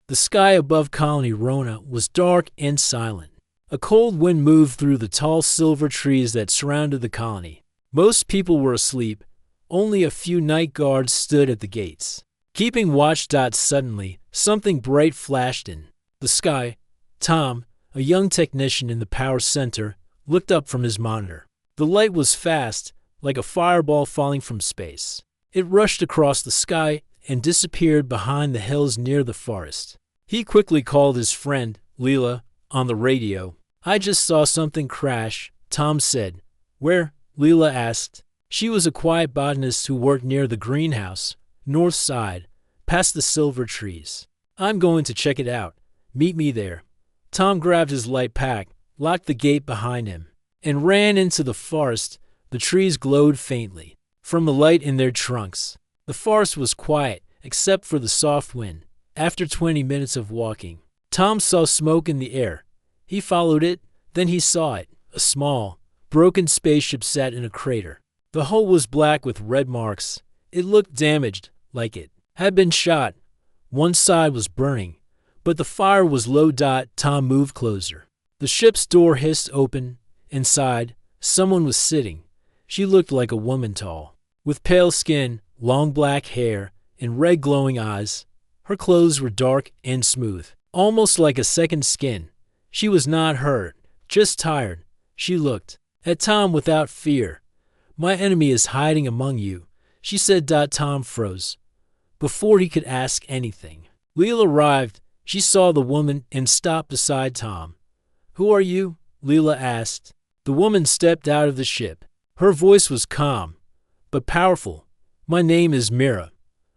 The sky above Colony Rona was dark and silent. A cold wind moved through the tall silver trees that surrounded the colony. Most people were asleep. Only a few night guards stood at the gates, keeping watch. Suddenly, something bright flashed in the sky. Tom, a young technician in the power center, looked up from his monitor. The light was fast, like a fireball falling from space. It rushed across the sky and disappeared behind the hills near the forest. He quickly called his friend, Leela, on the radio. "I just saw something crash," Tom said. "Where?" Leela asked. She was a quiet botanist who worked near the greenhouse, north side, past the silver trees. "I'm going to check it out. Meet me there." Tom grabbed his light pack, locked the gate behind him, and ran into the forest. The trees glowed faintly from the light in their trunks. The forest was quiet, except for the soft wind. After 20 minutes of walking, Tom saw smoke in the air. He followed it, then he saw it. A small, broken spaceship sat in a crater. The hull was black with red marks. It looked damaged, like it had been shot. One side was burning, but the fire was low. Tom moved closer. The ship's door hissed open. Inside, someone was sitting. She looked like a woman, tall, with pale skin, long black hair, and red glowing eyes. Her clothes were dark and smooth, almost like a second skin. She was not hurt, just tired. She looked at Tom without fear. "My enemy is hiding among you," she said. Tom froze before he could ask anything. Leela arrived. She saw the woman and stopped beside Tom. "Who are you?" Leela asked. The woman stepped out of the ship. Her voice was calm, but powerful. "My name is Mira.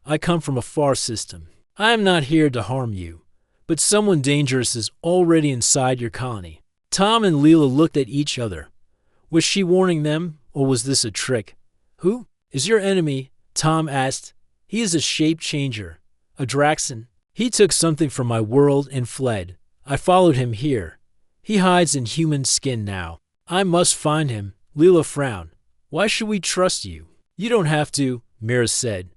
I come from a far system. I am not here to harm you, but someone dangerous is already inside your colony." Tom and Leela looked at each other. Was she warning them, or was this a trick? "Who is your enemy?" Tom asked. "He is a shape changer, a Draxan. He took something from my world and fled. I followed him here. He hides in human skin now. I must find him." Leela frowned. "Why should we trust you?" "You don't have to," Mira said.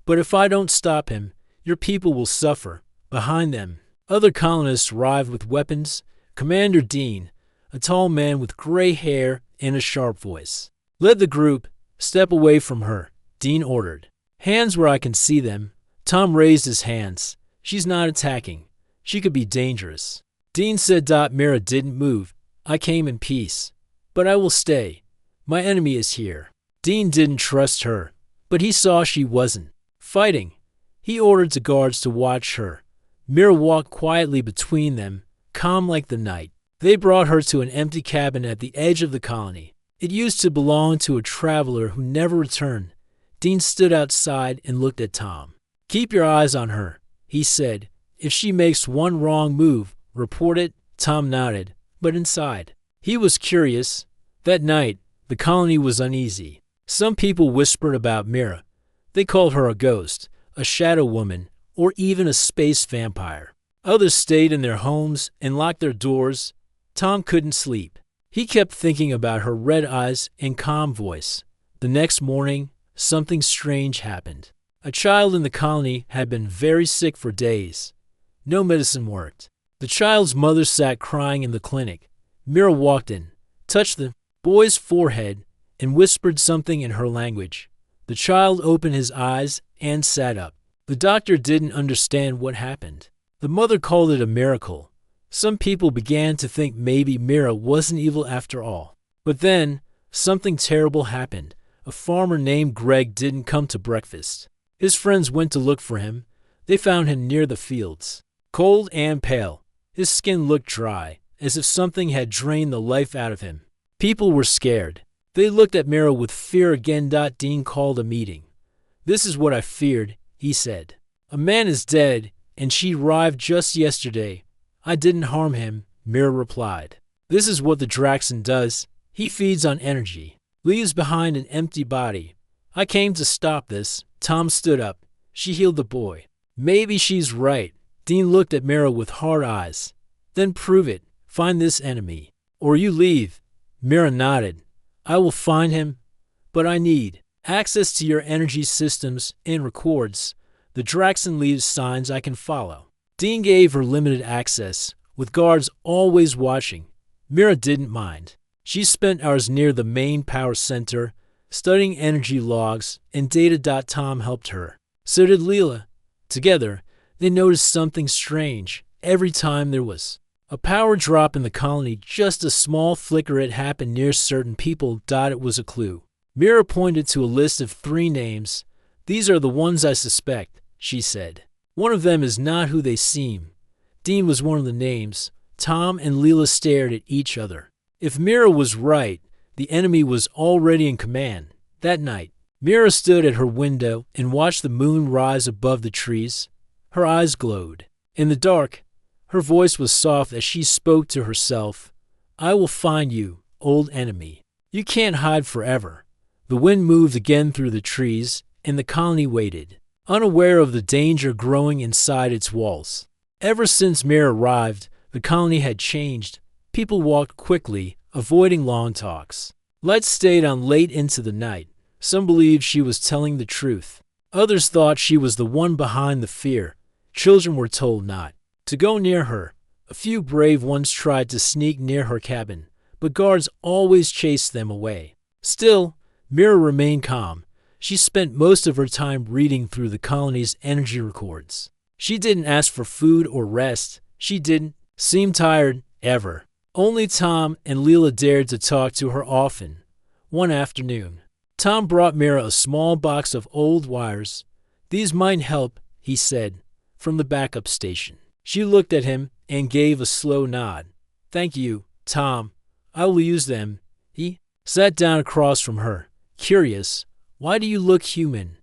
"But if I don't stop him, your people will suffer." Behind them, other colonists arrived with weapons. Commander Dean, a tall man with gray hair and a sharp voice, led the group. "Step away from her," Dean ordered. "Hands where I can see them." Tom raised his hands. "She's not attacking. She could be dangerous." Dean said. Mira didn't move. "I came in peace, but I will stay. My enemy is here." Dean didn't trust her, but he saw she wasn't fighting. He ordered the guards to watch her. Mira walked quietly between them, calm like the night. They brought her to an empty cabin at the edge of the colony. It used to belong to a traveler who never returned. Dean stood outside and looked at Tom. "Keep your eyes on her," he said. "If she makes one wrong move, report it." Tom nodded, but inside, he was curious. That night, the colony was uneasy. Some people whispered about Mira. They called her a ghost, a shadow woman, or even a space vampire. Others stayed in their homes and locked their doors. Tom couldn't sleep. He kept thinking about her red eyes and calm voice. The next morning, something strange happened. A child in the colony had been very sick for days. No medicine worked. The child's mother sat crying in the clinic. Mira walked in, touched the boy's forehead, and whispered something in her language. The child opened his eyes and sat up. The doctor didn't understand what happened. The mother called it a miracle. Some people began to think maybe Mira wasn't evil after all. But then, something terrible happened. A farmer named Greg didn't come to breakfast. His friends went to look for him. They found him near the fields, cold and pale. His skin looked dry, as if something had drained the life out of him. People were scared. They looked at Mira with fear again. Dean called a meeting. "This is what I feared," he said. "A man is dead, and she arrived just yesterday. I didn't harm him," Mira replied. "This is what the Draxan does. He feeds on energy, leaves behind an empty body. I came to stop this." Tom stood up. "She healed the boy." "Maybe she's right." Dean looked at Mira with hard eyes. "Then prove it. Find this enemy, or you leave." Mira nodded. "I will find him, but I need access to your energy systems and records. The Draxan leaves signs I can follow." Dean gave her limited access, with guards always watching. Mira didn't mind. She spent hours near the main power center, studying energy logs, and data. Tom helped her. So did Leela. Together, they noticed something strange. Every time there was a power drop in the colony, just a small flicker had happened near certain people. It was a clue. Mira pointed to a list of 3 names. These are the ones I suspect, she said. One of them is not who they seem. Dean was one of the names. Tom and Leela stared at each other. If Mira was right, the enemy was already in command. That night, Mira stood at her window and watched the moon rise above the trees. Her eyes glowed. In the dark, her voice was soft as she spoke to herself. I will find you, old enemy. You can't hide forever. The wind moved again through the trees, and the colony waited, unaware of the danger growing inside its walls. Ever since Mira arrived, the colony had changed. People walked quickly, avoiding long talks. Lights stayed on late into the night. Some believed she was telling the truth. Others thought she was the one behind the fear. Children were told not to go near her. A few brave ones tried to sneak near her cabin, but guards always chased them away. Still, Mira remained calm. She spent most of her time reading through the colony's energy records. She didn't ask for food or rest. She didn't seem tired, ever. Only Tom and Leela dared to talk to her often. One afternoon, Tom brought Mira a small box of old wires. These might help, he said, from the backup station. She looked at him and gave a slow nod. Thank you, Tom. I will use them. He sat down across from her, curious. Why do you look human?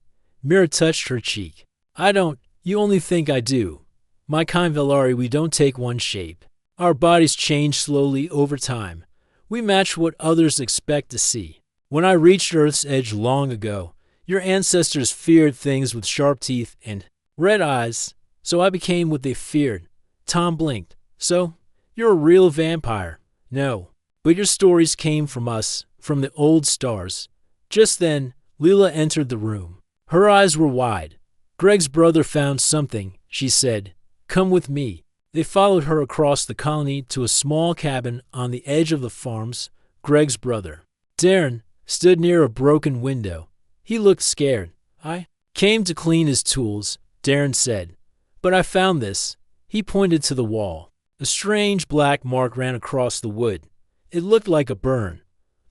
Mira touched her cheek. I don't. You only think I do. My kind Valari, we don't take one shape. Our bodies change slowly over time. We match what others expect to see. When I reached Earth's edge long ago, your ancestors feared things with sharp teeth and red eyes, so I became what they feared. Tom blinked. So, you're a real vampire. No, but your stories came from us, from the old stars. Just then, Leela entered the room. Her eyes were wide. Greg's brother found something, she said. Come with me. They followed her across the colony to a small cabin on the edge of the farms. Greg's brother, Darren, stood near a broken window. He looked scared. I came to clean his tools, Darren said. But I found this. He pointed to the wall. A strange black mark ran across the wood. It looked like a burn,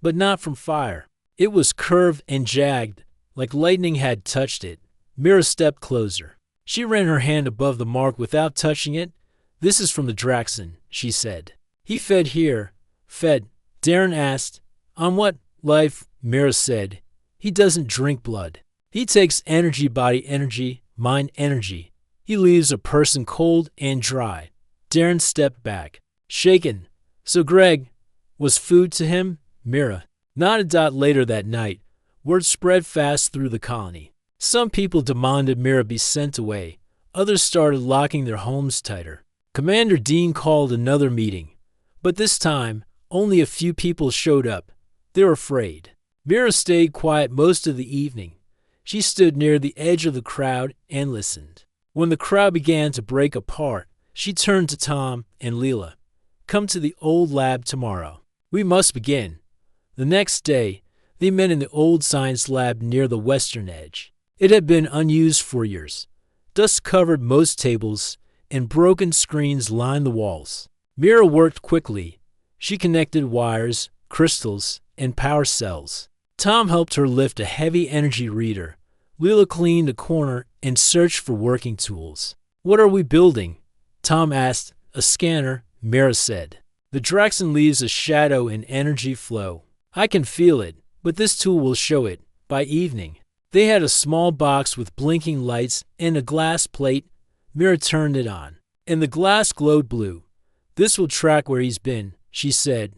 but not from fire. It was curved and jagged, like lightning had touched it. Mira stepped closer. She ran her hand above the mark without touching it. This is from the Draxon, she said. He fed here. Fed? Darren asked. On what life? Mira said. He doesn't drink blood. He takes energy, body energy, mind energy. He leaves a person cold and dry. Darren stepped back, shaken. So Greg was food to him? Mira nodded. Later that night, word spread fast through the colony. Some people demanded Mira be sent away. Others started locking their homes tighter. Commander Dean called another meeting, but this time only a few people showed up. They were afraid. Mira stayed quiet most of the evening. She stood near the edge of the crowd and listened. When the crowd began to break apart, she turned to Tom and Leela. Come to the old lab tomorrow. We must begin. The next day, they met in the old science lab near the western edge. It had been unused for years. Dust covered most tables, and broken screens lined the walls. Mira worked quickly. She connected wires, crystals, and power cells. Tom helped her lift a heavy energy reader. Leela cleaned a corner and searched for working tools. What are we building? Tom asked. A scanner, Mira said. The Draxon leaves a shadow in energy flow. I can feel it, but this tool will show it. By evening, they had a small box with blinking lights and a glass plate. Mira turned it on, and the glass glowed blue. This will track where he's been, she said.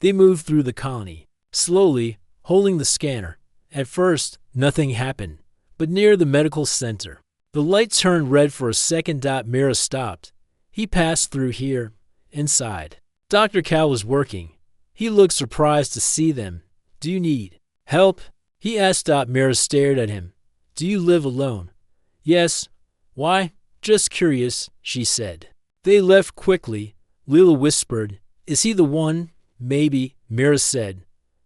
They moved through the colony, slowly, holding the scanner. At first, nothing happened, but near the medical center, the light turned red for a second. Mira stopped. He passed through here, inside. Dr. Cal was working. He looked surprised to see them. Do you need help? He asked. Mira stared at him. Do you live alone? Yes. Why? Just curious, she said. They left quickly. Leela whispered, "Is he the one?" "Maybe," Mira said,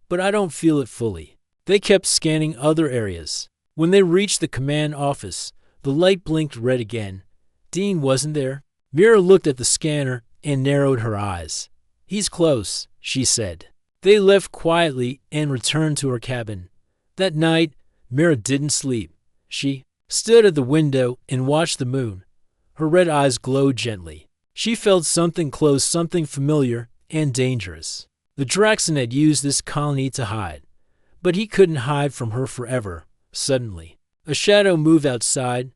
"but I don't feel it fully." They kept scanning other areas. When they reached the command office, the light blinked red again. Dean wasn't there. Mira looked at the scanner and narrowed her eyes. "He's close," she said. They left quietly and returned to her cabin. That night, Mira didn't sleep. She stood at the window and watched the moon. Her red eyes glowed gently. She felt something close, something familiar and dangerous. The Draxon had used this colony to hide, but he couldn't hide from her forever. Suddenly, a shadow moved outside.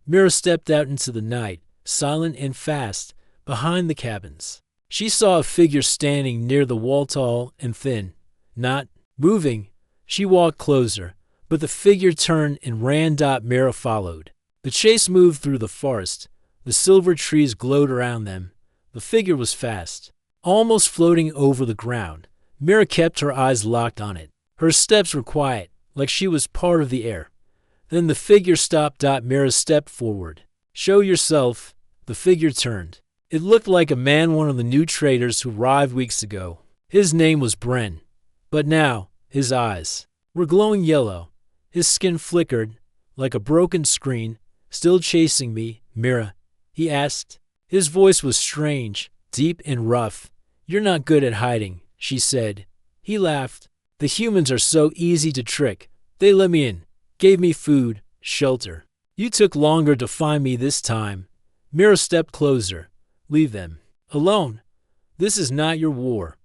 Mira stepped out into the night, silent and fast, behind the cabins. She saw a figure standing near the wall, tall and thin, not moving. She walked closer, but the figure turned and ran. Mira followed. The chase moved through the forest. The silver trees glowed around them. The figure was fast, almost floating over the ground. Mira kept her eyes locked on it. Her steps were quiet, like she was part of the air. Then the figure stopped. Mira stepped forward. "Show yourself." The figure turned. It looked like a man, one of the new traders who arrived weeks ago. His name was Bren. But now, his eyes were glowing yellow. His skin flickered like a broken screen. "Still chasing me, Mira?" he asked. His voice was strange, deep and rough. "You're not good at hiding," she said. He laughed. "The humans are so easy to trick. They let me in, gave me food, shelter. You took longer to find me this time." Mira stepped closer. "Leave them alone. This is not your war."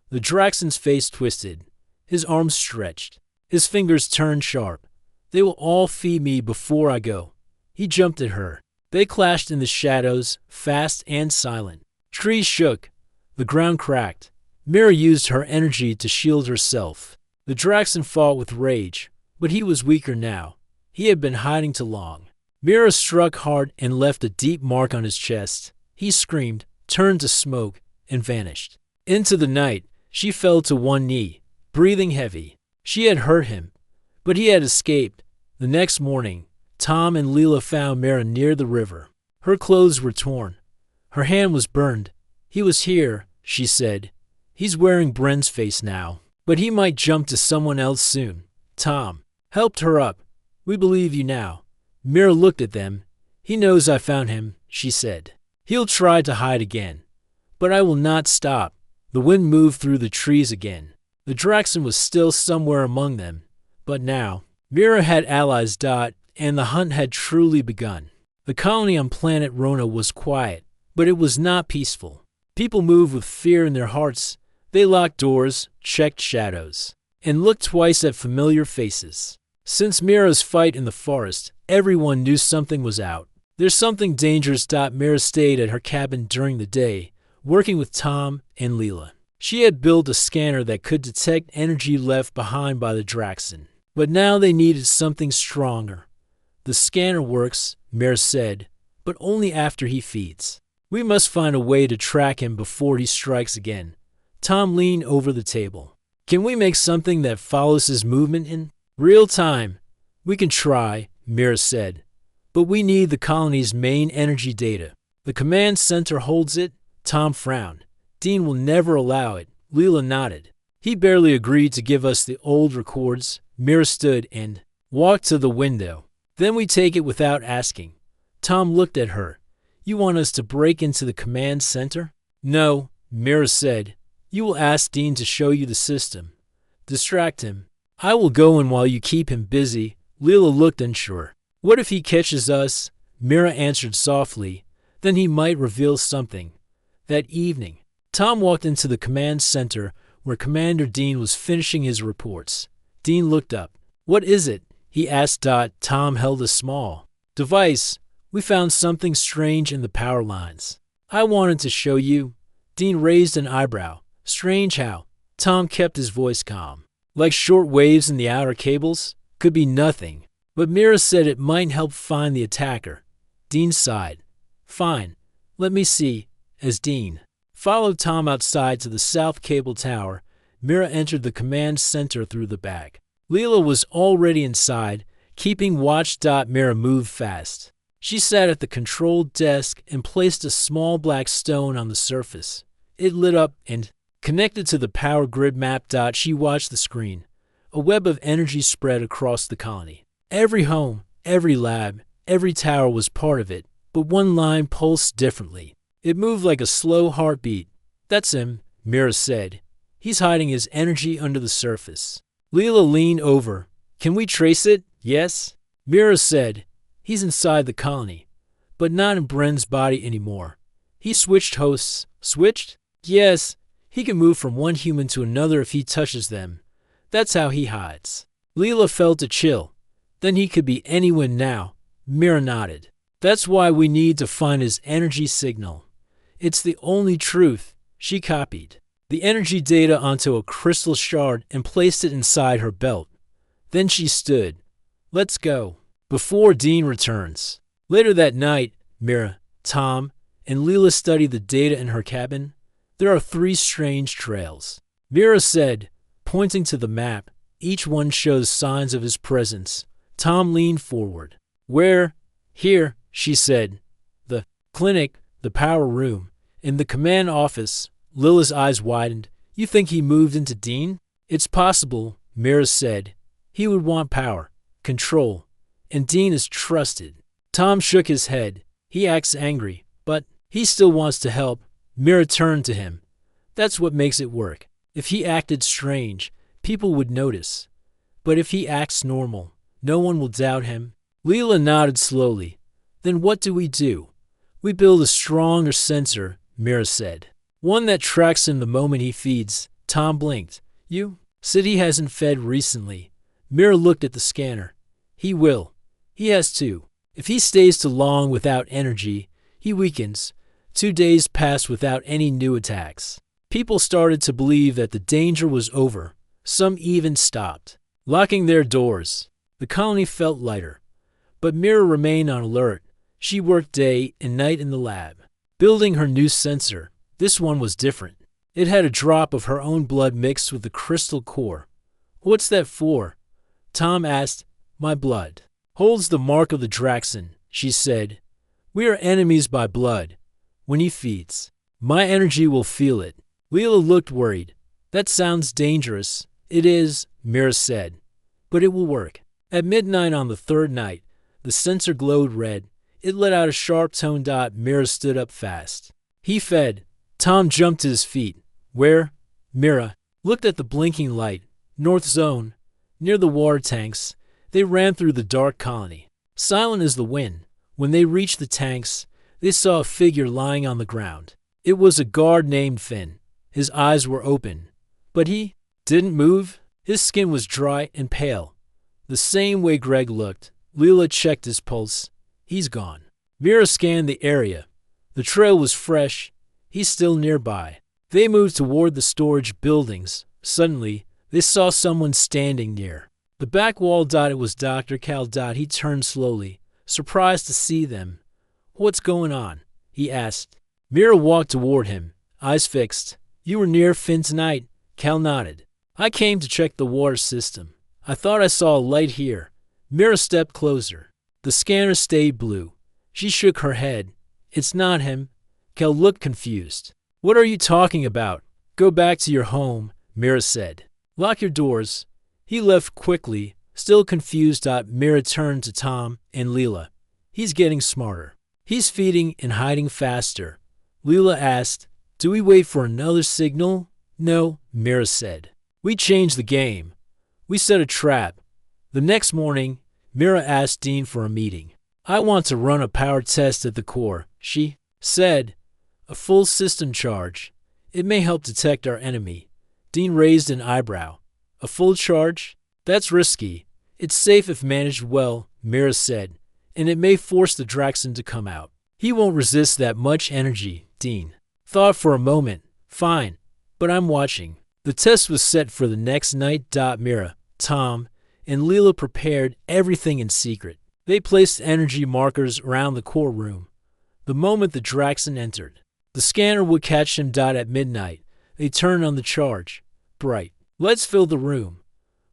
The Draxon's face twisted. His arms stretched. His fingers turned sharp. "They will all feed me before I go." He jumped at her. They clashed in the shadows, fast and silent. Trees shook. The ground cracked. Mira used her energy to shield herself. The Draxon fought with rage, but he was weaker now. He had been hiding too long. Mira struck hard and left a deep mark on his chest. He screamed, turned to smoke, and vanished. Into the night, she fell to one knee, breathing heavy. She had hurt him, but he had escaped. The next morning, Tom and Leela found Mira near the river. Her clothes were torn. Her hand was burned. "He was here," she said. "He's wearing Bren's face now, but he might jump to someone else soon." Tom helped her up. "We believe you now." Mira looked at them. "He knows I found him," she said. "He'll try to hide again, but I will not stop." The wind moved through the trees again. The Draxon was still somewhere among them, but now Mira had allies. And the hunt had truly begun. The colony on planet Rona was quiet, but it was not peaceful. People moved with fear in their hearts. They locked doors, checked shadows, and looked twice at familiar faces. Since Mira's fight in the forest, everyone knew something was out. "There's something dangerous." Mira stayed at her cabin during the day, working with Tom and Leela. She had built a scanner that could detect energy left behind by the Draxon, but now they needed something stronger. "The scanner works," Mira said, "but only after he feeds. We must find a way to track him before he strikes again." Tom leaned over the table. "Can we make something that follows his movement in real time?" "We can try," Mira said, "but we need the colony's main energy data. The command center holds it." Tom frowned. "Dean will never allow it." Leela nodded. "He barely agreed to give us the old records." Mira stood and walked to the window. "Then we take it without asking." Tom looked at her. "You want us to break into the command center?" "No," Mira said. "You will ask Dean to show you the system. Distract him. I will go in while you keep him busy." Leela looked unsure. "What if he catches us?" Mira answered softly. "Then he might reveal something." That evening, Tom walked into the command center where Commander Dean was finishing his reports. Dean looked up. "What is it?" he asked. Tom held a small device. "We found something strange in the power lines. I wanted to show you." Dean raised an eyebrow. "Strange how?" Tom kept his voice calm. "Like short waves in the outer cables? Could be nothing. But Mira said it might help find the attacker." Dean sighed. "Fine. Let me see." As Dean followed Tom outside to the south cable tower, Mira entered the command center through the back. Leela was already inside, keeping watch. Mira moved fast. She sat at the control desk and placed a small black stone on the surface. It lit up and, connected to the power grid map. She watched the screen. A web of energy spread across the colony. Every home, every lab, every tower was part of it, but one line pulsed differently. It moved like a slow heartbeat. That's him, Mira said. He's hiding his energy under the surface. Leela leaned over. Can we trace it? Yes. Mira said. He's inside the colony, but not in Bren's body anymore. He switched hosts. Switched? Yes. He can move from one human to another if he touches them. That's how he hides. Leela felt a chill. Then he could be anyone now. Mira nodded. That's why we need to find his energy signal. It's the only truth. She copied the energy data onto a crystal shard and placed it inside her belt. Then she stood. Let's go. Before Dean returns. Later that night, Mira, Tom, and Leela studied the data in her cabin. There are 3 strange trails. Mira said, pointing to the map. Each one shows signs of his presence. Tom leaned forward. Where? Here, she said. The clinic, the power room, in the command office. Lila's eyes widened. You think he moved into Dean? It's possible, Mira said. He would want power, control, and Dean is trusted. Tom shook his head. He acts angry, but he still wants to help. Mira turned to him. That's what makes it work. If he acted strange, people would notice. But if he acts normal, no one will doubt him. Leela nodded slowly. Then what do? We build a stronger sensor, Mira said. One that tracks him the moment he feeds. Tom blinked. You said he hasn't fed recently. Mira looked at the scanner. He will. He has to. If he stays too long without energy, he weakens. 2 days passed without any new attacks. People started to believe that the danger was over. Some even stopped locking their doors. The colony felt lighter. But Mira remained on alert. She worked day and night in the lab, building her new sensor. This one was different. It had a drop of her own blood mixed with the crystal core. What's that for? Tom asked. My blood holds the mark of the Draxon, she said. We are enemies by blood. When he feeds, my energy will feel it. Leela looked worried. That sounds dangerous. It is, Mira said. But it will work. At midnight on the 3rd night, the sensor glowed red. It let out a sharp tone. Mira stood up fast. He fed. Tom jumped to his feet. Where? Mira looked at the blinking light. North Zone. Near the water tanks. They ran through the dark colony. Silent as the wind. When they reached the tanks, they saw a figure lying on the ground. It was a guard named Finn. His eyes were open. But he didn't move. His skin was dry and pale. The same way Greg looked. Leela checked his pulse. He's gone. Mira scanned the area. The trail was fresh. He's still nearby. They moved toward the storage buildings. Suddenly, they saw someone standing near the back wall. It was Dr. Cal. He turned slowly, surprised to see them. What's going on? He asked. Mira walked toward him, eyes fixed. You were near Finn tonight? Cal nodded. I came to check the water system. I thought I saw a light here. Mira stepped closer. The scanner stayed blue. She shook her head. It's not him. Cal looked confused. What are you talking about? Go back to your home, Mira said. Lock your doors. He left quickly, still confused. Mira turned to Tom and Leela. He's getting smarter. He's feeding and hiding faster. Leela asked, do we wait for another signal? No, Mira said. We changed the game. We set a trap. The next morning, Mira asked Dean for a meeting. I want to run a power test at the core, she said. A full system charge. It may help detect our enemy. Dean raised an eyebrow. A full charge? That's risky. It's safe if managed well, Mira said, and it may force the Draxon to come out. He won't resist that much energy, Dean thought for a moment. Fine, but I'm watching. The test was set for the next night. Mira, Tom, and Leela prepared everything in secret. They placed energy markers around the core room. The moment the Draxon entered, the scanner would catch him. At midnight, they turned on the charge. Bright. Let's fill the room.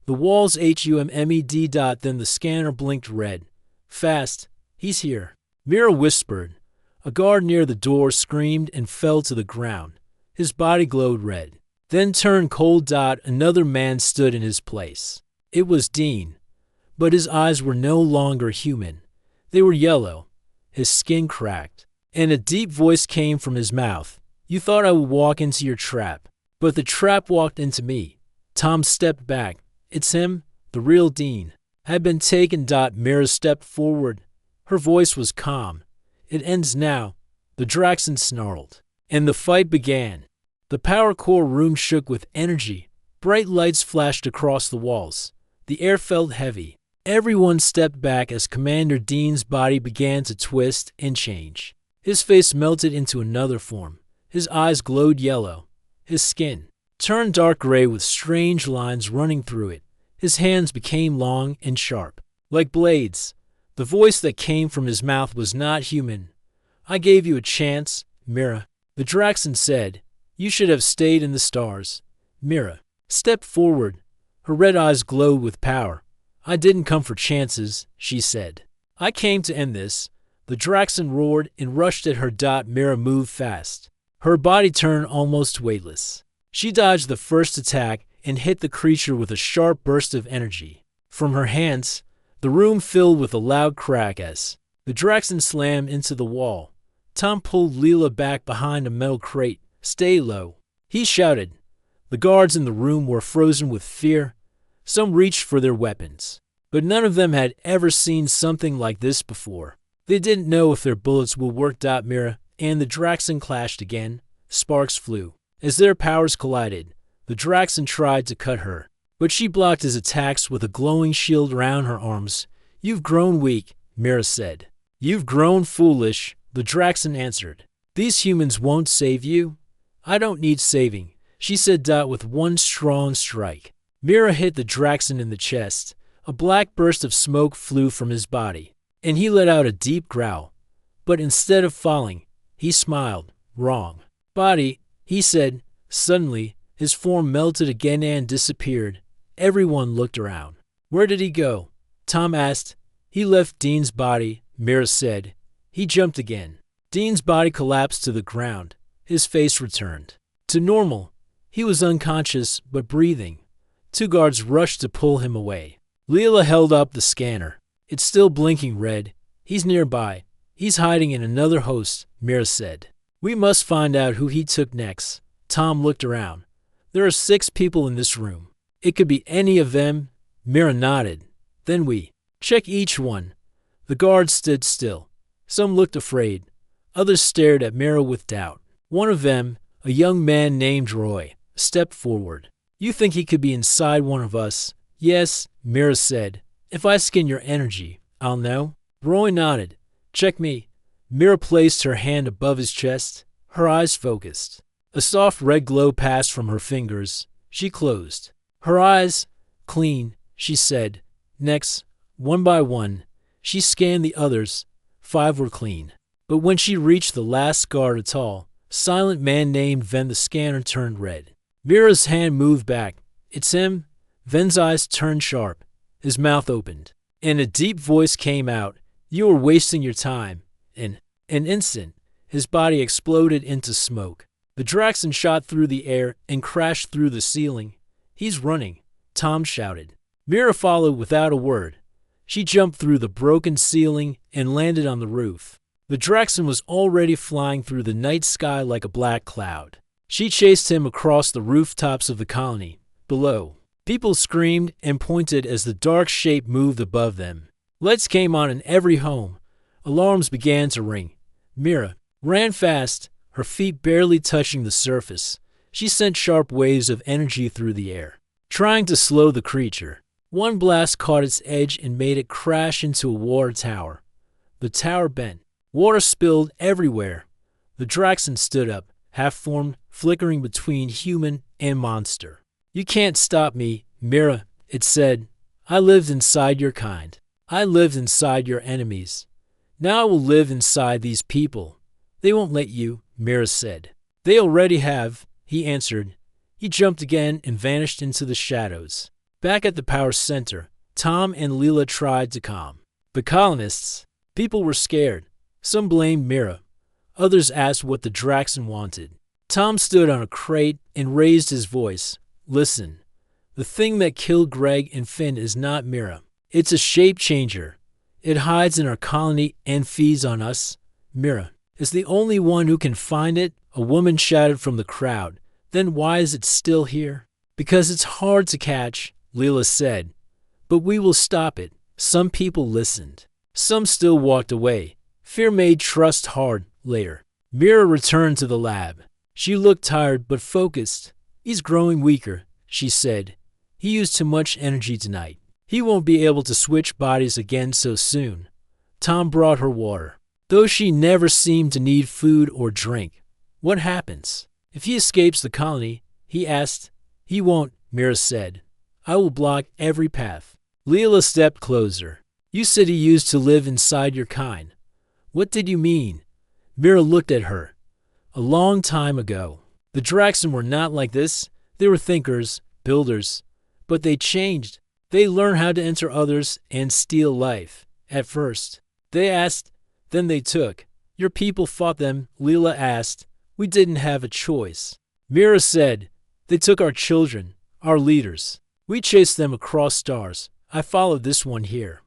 The walls HUMMED. Then the scanner blinked red. Fast. He's here. Mira whispered. A guard near the door screamed and fell to the ground. His body glowed red. Then turned cold. Another man stood in his place. It was Dean, but his eyes were no longer human. They were yellow. His skin cracked, and a deep voice came from his mouth. You thought I would walk into your trap, but the trap walked into me. Tom stepped back. It's him, the real Dean. Had been taken. Mira stepped forward. Her voice was calm. It ends now, the Draxon snarled. And the fight began. The power core room shook with energy. Bright lights flashed across the walls. The air felt heavy. Everyone stepped back as Commander Dean's body began to twist and change. His face melted into another form. His eyes glowed yellow. His skin turned dark gray with strange lines running through it. His hands became long and sharp, like blades. The voice that came from his mouth was not human. I gave you a chance, Mira. The Draxon said. You should have stayed in the stars. Mira stepped forward. Her red eyes glowed with power. I didn't come for chances, she said. I came to end this. The Draxon roared and rushed at her. Mira moved fast. Her body turned almost weightless. She dodged the first attack and hit the creature with a sharp burst of energy. From her hands, the room filled with a loud crack as the Draxon slammed into the wall. Tom pulled Leela back behind a metal crate. Stay low, he shouted. The guards in the room were frozen with fear. Some reached for their weapons, but none of them had ever seen something like this before. They didn't know if their bullets would work. Mira and the Draxon clashed again. Sparks flew. As their powers collided, the Draxon tried to cut her, but she blocked his attacks with a glowing shield around her arms. You've grown weak, Mira said. You've grown foolish, the Draxon answered. These humans won't save you. I don't need saving, she said. With one strong strike, Mira hit the Draxon in the chest. A black burst of smoke flew from his body, and he let out a deep growl. But instead of falling, he smiled. Wrong body, he said. Suddenly, his form melted again and disappeared. Everyone looked around. Where did he go? Tom asked. He left Dean's body, Mira said. He jumped again. Dean's body collapsed to the ground. His face returned to normal. He was unconscious but breathing. Two guards rushed to pull him away. Leela held up the scanner. It's still blinking red. He's nearby. He's hiding in another host, Mira said. We must find out who he took next. Tom looked around. There are 6 people in this room. It could be any of them. Mira nodded. Then we check each one. The guards stood still. Some looked afraid. Others stared at Mira with doubt. One of them, a young man named Roy, stepped forward. You think he could be inside one of us? Yes, Mira said. If I scan your energy, I'll know. Roy nodded. Check me. Mira placed her hand above his chest. Her eyes focused. A soft red glow passed from her fingers. She closed her eyes. Clean, she said. Next, one by one, she scanned the others. 5 were clean. But when she reached the last guard, a tall, silent man named Ven, the scanner turned red. Mira's hand moved back. It's him. Ven's eyes turned sharp. His mouth opened, and a deep voice came out. You are wasting your time. In an instant, his body exploded into smoke. The Draxon shot through the air and crashed through the ceiling. He's running, Tom shouted. Mira followed without a word. She jumped through the broken ceiling and landed on the roof. The Draxon was already flying through the night sky like a black cloud. She chased him across the rooftops of the colony. Below, people screamed and pointed as the dark shape moved above them. Lights came on in every home. Alarms began to ring. Mira ran fast, her feet barely touching the surface. She sent sharp waves of energy through the air, trying to slow the creature. One blast caught its edge and made it crash into a water tower. The tower bent. Water spilled everywhere. The Draxon stood up, half-formed, flickering between human and monster. You can't stop me, Mira, it said. I lived inside your kind. I lived inside your enemies. Now I will live inside these people. They won't let you, Mira said. They already have, he answered. He jumped again and vanished into the shadows. Back at the power center, Tom and Leela tried to calm the colonists. People were scared. Some blamed Mira. Others asked what the Draxen wanted. Tom stood on a crate and raised his voice. Listen, the thing that killed Greg and Finn is not Mira. It's a shape changer. It hides in our colony and feeds on us. Mira is the only one who can find it, a woman shouted from the crowd. Then why is it still here? Because it's hard to catch, Leela said. But we will stop it. Some people listened. Some still walked away. Fear made trust hard later. Mira returned to the lab. She looked tired but focused. He's growing weaker, she said. He used too much energy tonight. He won't be able to switch bodies again so soon. Tom brought her water. Though she never seemed to need food or drink. What happens? If he escapes the colony, he asked. He won't, Mira said. I will block every path. Leela stepped closer. You said he used to live inside your kind. What did you mean? Mira looked at her. A long time ago. The Draxen were not like this. They were thinkers, builders. But they changed. They learned how to enter others and steal life. At first, they asked, then they took. Your people fought them, Leela asked. We didn't have a choice. Mira said, they took our children, our leaders. We chased them across stars. I followed this one here.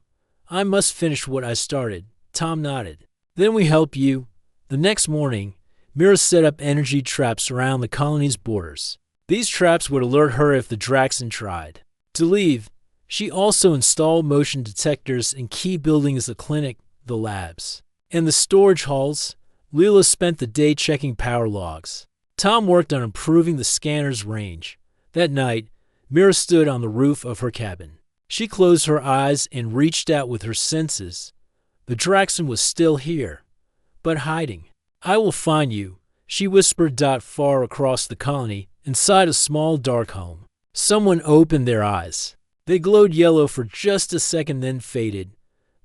I must finish what I started. Tom nodded. Then we help you. The next morning, Mira set up energy traps around the colony's borders. These traps would alert her if the Draxen tried to leave. She also installed motion detectors in key buildings, the clinic, the labs, and the storage halls. Leela spent the day checking power logs. Tom worked on improving the scanner's range. That night, Mira stood on the roof of her cabin. She closed her eyes and reached out with her senses. The Draxen was still here, but hiding. I will find you, she whispered. Far across the colony, inside a small dark home. Someone opened their eyes. They glowed yellow for just a second, then faded.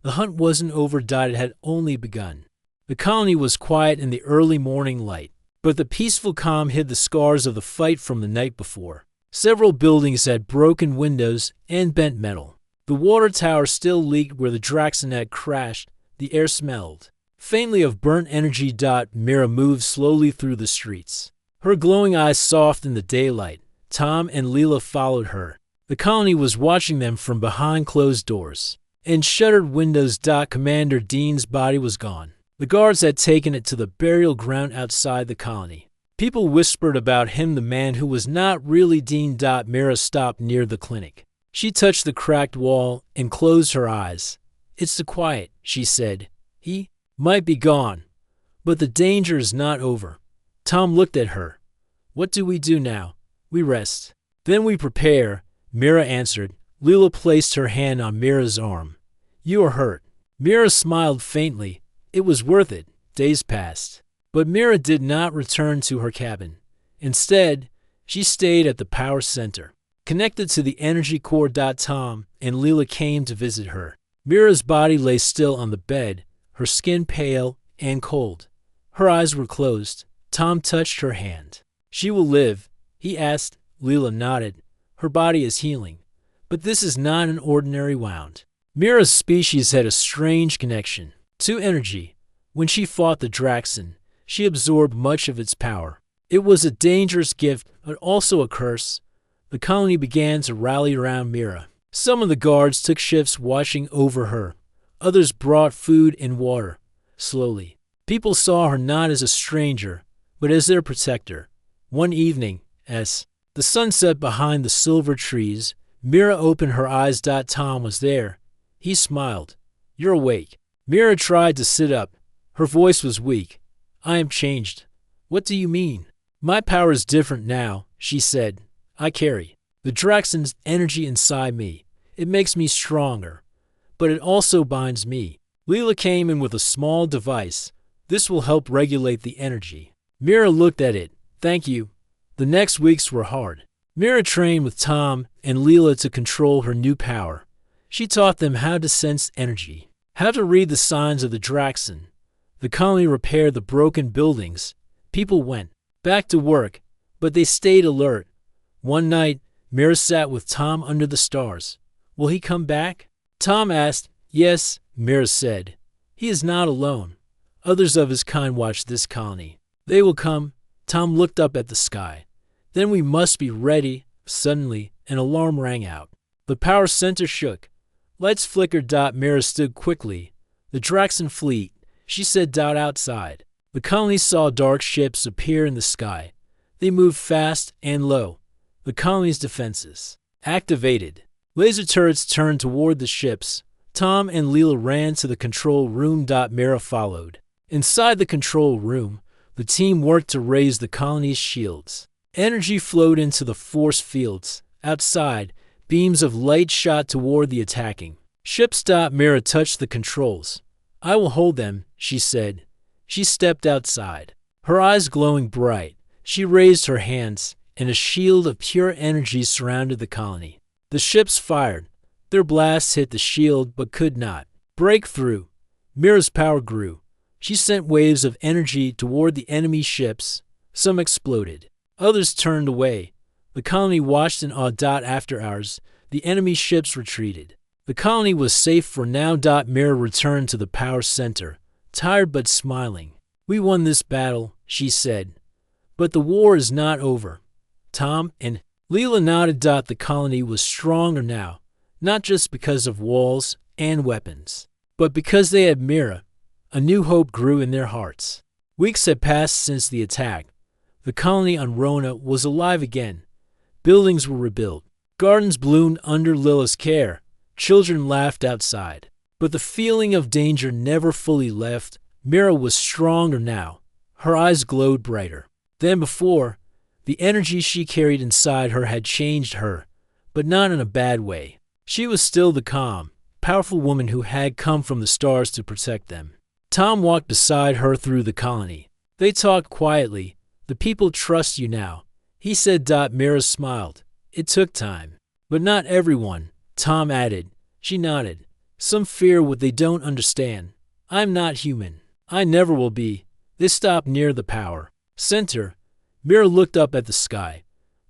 The hunt wasn't over. It had only begun. The colony was quiet in the early morning light, but the peaceful calm hid the scars of the fight from the night before. Several buildings had broken windows and bent metal. The water tower still leaked where the Draxen had crashed. The air smelled faintly of burnt energy. Mira moved slowly through the streets. Her glowing eyes soft in the daylight. Tom and Leela followed her. The colony was watching them from behind closed doors and shuttered windows. Commander Dean's body was gone. The guards had taken it to the burial ground outside the colony. People whispered about him, the man who was not really Dean. Mira stopped near the clinic. She touched the cracked wall and closed her eyes. It's the quiet, she said. He might be gone, but the danger is not over. Tom looked at her. What do we do now? We rest. Then we prepare, Mira answered. Leela placed her hand on Mira's arm. You are hurt. Mira smiled faintly. It was worth it. Days passed. But Mira did not return to her cabin. Instead, she stayed at the power center, connected to the energy core. Tom and Leela came to visit her. Mira's body lay still on the bed, her skin pale and cold. Her eyes were closed. Tom touched her hand. She will live, he asked. Leela nodded. Her body is healing. But this is not an ordinary wound. Mira's species had a strange connection to energy. When she fought the Draxen, she absorbed much of its power. It was a dangerous gift, but also a curse. The colony began to rally around Mira. Some of the guards took shifts watching over her. Others brought food and water. Slowly, people saw her not as a stranger, but as their protector. One evening, as the sun set behind the silver trees, Mira opened her eyes. Tom was there. He smiled. You're awake. Mira tried to sit up. Her voice was weak. I am changed. What do you mean? My power is different now, she said. I carry the Draxen's energy inside me. It makes me stronger, but it also binds me. Leela came in with a small device. This will help regulate the energy. Mira looked at it. Thank you. The next weeks were hard. Mira trained with Tom and Leela to control her new power. She taught them how to sense energy, how to read the signs of the Draxen. The colony repaired the broken buildings. People went back to work, but they stayed alert. One night, Mira sat with Tom under the stars. Will he come back? Tom asked. Yes, Mira said. He is not alone. Others of his kind watch this colony. They will come. Tom looked up at the sky. Then we must be ready. Suddenly, an alarm rang out. The power center shook. Lights flickered. Mira stood quickly. The Draxon fleet, she said. Outside. The colony saw dark ships appear in the sky. They moved fast and low. The colony's defenses activated. Laser turrets turned toward the ships. Tom and Leela ran to the control room. Mira followed. Inside the control room, the team worked to raise the colony's shields. Energy flowed into the force fields. Outside, beams of light shot toward the attacking ships. Mira touched the controls. I will hold them, she said. She stepped outside, her eyes glowing bright. She raised her hands, and a shield of pure energy surrounded the colony. The ships fired. Their blasts hit the shield but could not break through. Mira's power grew. She sent waves of energy toward the enemy ships. Some exploded. Others turned away. The colony watched in awe. After hours, the enemy ships retreated. The colony was safe for now. Mira returned to the power center, tired but smiling. We won this battle, she said. But the war is not over. Tom and Leela nodded. The colony was stronger now, not just because of walls and weapons, but because they had Mira. A new hope grew in their hearts. Weeks had passed since the attack. The colony on Rona was alive again. Buildings were rebuilt. Gardens bloomed under Lila's care. Children laughed outside. But the feeling of danger never fully left. Mira was stronger now. Her eyes glowed brighter than before. The energy she carried inside her had changed her, but not in a bad way. She was still the calm, powerful woman who had come from the stars to protect them. Tom walked beside her through the colony. They talked quietly. The people trust you now, he said. Mira smiled. It took time. But not everyone, Tom added. She nodded. Some fear what they don't understand. I'm not human. I never will be. They stopped near the power center. Mira looked up at the sky.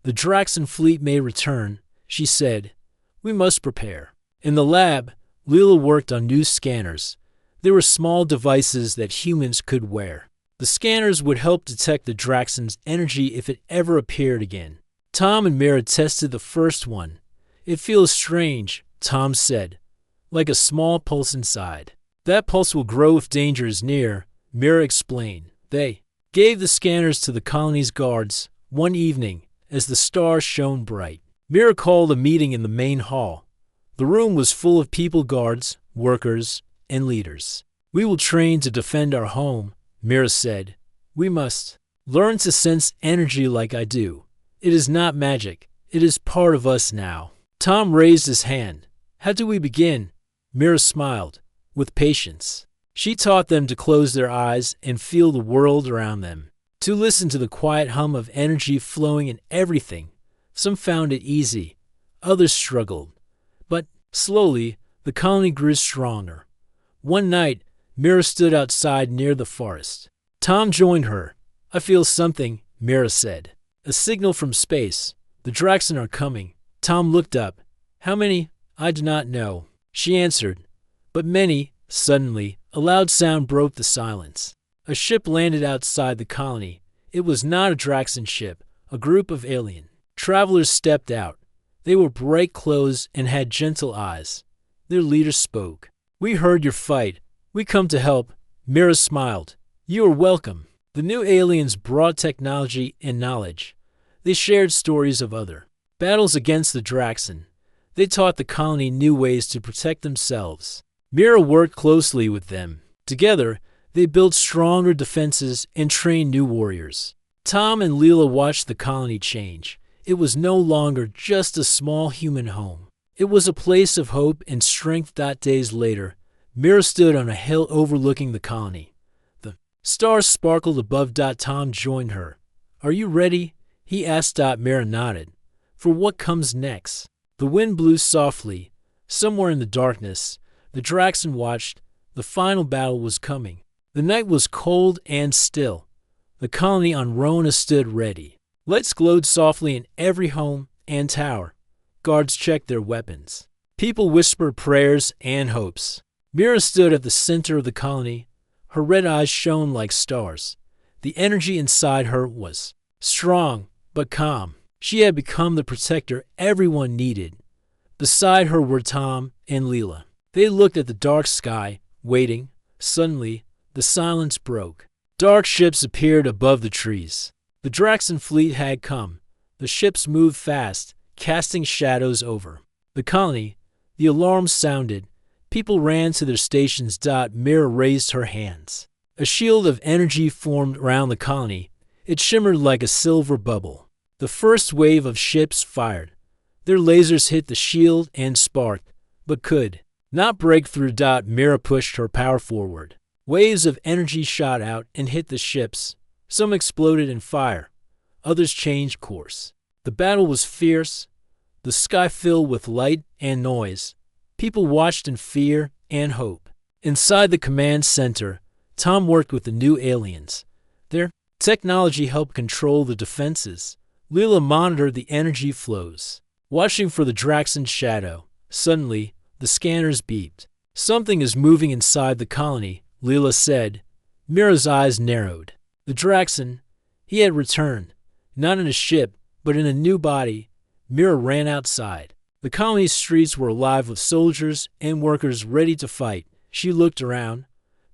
The Draxon fleet may return, she said. We must prepare. In the lab, Leela worked on new scanners. They were small devices that humans could wear. The scanners would help detect the Draxon's energy if it ever appeared again. Tom and Mira tested the first one. It feels strange, Tom said, like a small pulse inside. That pulse will grow if danger is near, Mira explained. They gave the scanners to the colony's guards one evening as the stars shone bright. Mira called a meeting in the main hall. The room was full of people, guards, workers, and leaders. We will train to defend our home, Mira said. We must learn to sense energy like I do. It is not magic. It is part of us now. Tom raised his hand. How do we begin? Mira smiled. With patience. She taught them to close their eyes and feel the world around them, to listen to the quiet hum of energy flowing in everything. Some found it easy. Others struggled. But slowly, the colony grew stronger. One night, Mira stood outside near the forest. Tom joined her. I feel something, Mira said. A signal from space. The Draxon are coming. Tom looked up. How many? I do not know. She answered. But many. Suddenly, a loud sound broke the silence. A ship landed outside the colony. It was not a Draxon ship. A group of alien travelers stepped out. They wore bright clothes and had gentle eyes. Their leader spoke. We heard your fight. We come to help. Mira smiled. You are welcome. The new aliens brought technology and knowledge. They shared stories of other battles against the Draxon. They taught the colony new ways to protect themselves. Mira worked closely with them. Together, they built stronger defenses and trained new warriors. Tom and Leela watched the colony change. It was no longer just a small human home. It was a place of hope and strength. Days later, Mira stood on a hill overlooking the colony. The stars sparkled above. Tom joined her. Are you ready? He asked. Mira nodded. For what comes next? The wind blew softly. Somewhere in the darkness, the Draxon watched. The final battle was coming. The night was cold and still. The colony on Rona stood ready. Lights glowed softly in every home and tower. Guards checked their weapons. People whispered prayers and hopes. Mira stood at the center of the colony. Her red eyes shone like stars. The energy inside her was strong but calm. She had become the protector everyone needed. Beside her were Tom and Leela. They looked at the dark sky, waiting. Suddenly, the silence broke. Dark ships appeared above the trees. The Draxon fleet had come. The ships moved fast, casting shadows over the colony. The alarm sounded. People ran to their stations. Mira raised her hands. A shield of energy formed around the colony. It shimmered like a silver bubble. The first wave of ships fired. Their lasers hit the shield and sparked, but could not break through. Mira pushed her power forward. Waves of energy shot out and hit the ships. Some exploded in fire. Others changed course. The battle was fierce. The sky filled with light and noise. People watched in fear and hope. Inside the command center, Tom worked with the new aliens. Their technology helped control the defenses. Leela monitored the energy flows, watching for the Draxon shadow. Suddenly, the scanners beeped. "Something is moving inside the colony," Leela said. Mira's eyes narrowed. The Draxon, he had returned, not in a ship, but in a new body. Mira ran outside. The colony's streets were alive with soldiers and workers ready to fight. She looked around.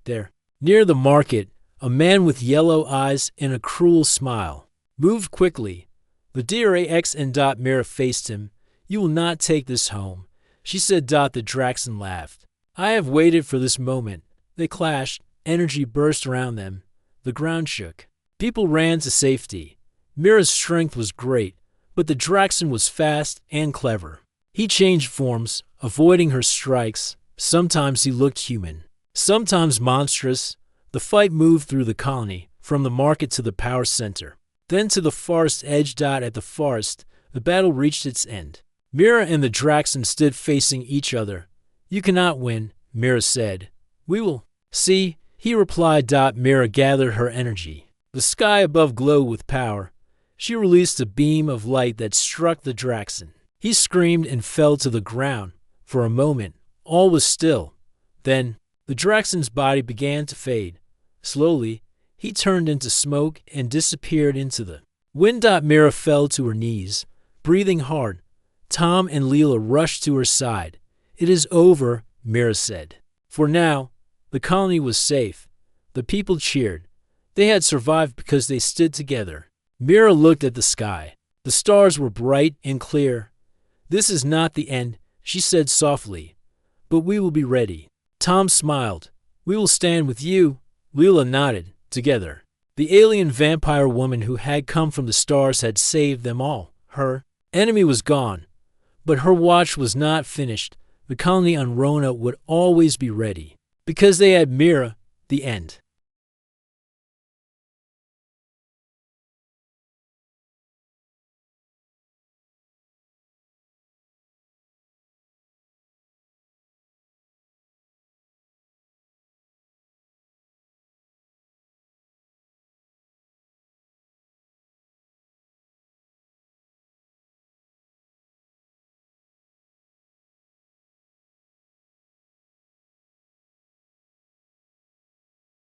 There, near the market, a man with yellow eyes and a cruel smile moved quickly. The Drax and Mira faced him. "You will not take this home," she said. The Draxon laughed. "I have waited for this moment." They clashed. Energy burst around them. The ground shook. People ran to safety. Mira's strength was great, but the Draxon was fast and clever. He changed forms, avoiding her strikes. Sometimes he looked human, sometimes monstrous. The fight moved through the colony, from the market to the power center, then to the forest edge. At the forest, the battle reached its end. Mira and the Draxon stood facing each other. "You cannot win," Mira said. "We will see," he replied. Mira gathered her energy. The sky above glowed with power. She released a beam of light that struck the Draxon. He screamed and fell to the ground. For a moment, all was still. Then, the Draxon's body began to fade. Slowly, he turned into smoke and disappeared into the wind. Mira fell to her knees, breathing hard. Tom and Leela rushed to her side. "It is over," Mira said. For now, the colony was safe. The people cheered. They had survived because they stood together. Mira looked at the sky. The stars were bright and clear. "This is not the end," she said softly, "but we will be ready." Tom smiled. "We will stand with you." Leela nodded. Together, the alien vampire woman who had come from the stars had saved them all. Her enemy was gone, but her watch was not finished. The colony on Rona would always be ready, because they had Mira. The end.